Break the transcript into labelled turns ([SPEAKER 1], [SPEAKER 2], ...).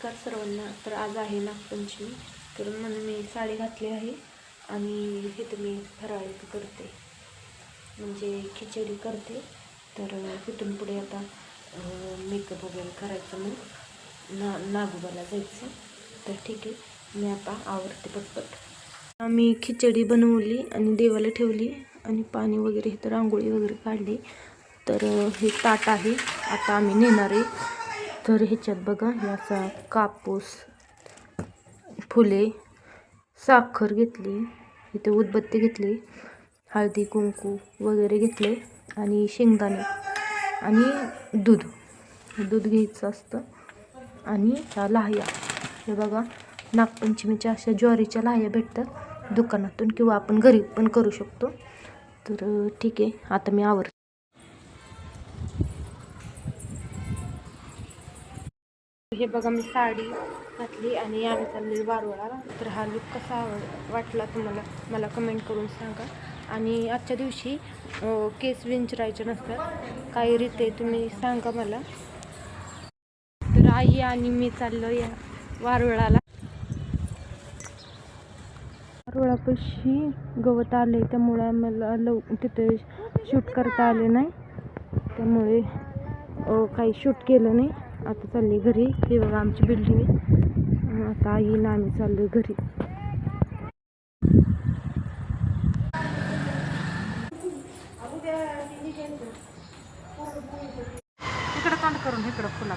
[SPEAKER 1] नमस्कार सर्वांना. तर आज आहे नागपंचमी, तर म्हणून मी साडी घातली आहे आणि इथं मी फराळी करते, म्हणजे खिचडी करते. तर तिथून पुढे आता मेकअप वगैरे करायचं, मग नागोबाला जायचं. तर ठीक आहे, मी आता आवरते पटपट. आम्ही खिचडी बनवली आणि देवाला ठेवली आणि पाणी वगैरे इथं रांगोळी वगैरे काढली. तर हे ताट आहे, आता आम्ही नेणार आहे. तर ह्याच्यात बघा, हे असा कापूस, फुले, साखर घेतली, इथे उदबत्ती घेतली, हळदी कुंकू वगैरे घेतले आणि शेंगदाणे आणि दूध घ्यायचं असतं. आणि ह्या लाह्या, हे बघा, नागपंचमीच्या अशा ज्वारीच्या लाह्या भेटतात दुकानातून, किंवा आपण घरी पण करू शकतो. तर ठीक आहे, आता मी आवरते. हे बघा, मी साडी घातली आणि आम्ही चालले वारुळाला. तर हा लुक कसा वाटला तुम्हाला मला कमेंट करून सांगा. आणि आजच्या दिवशी केस विंचरायचे नसतात, काही रीते तुम्ही सांगा मला. तर आई आणि मी चाललो या वारुळाला. वारुळापाशी गवत आले, त्यामुळे आम्हाला तिथे शूट करता आले नाही, त्यामुळे काही शूट केलं नाही. आता चालली घरी. हे बघा आमची बिल्डिंग आहे. आता आई ना आम्ही चाललोय घरी. इकडं तोंड करून इकडं फुला.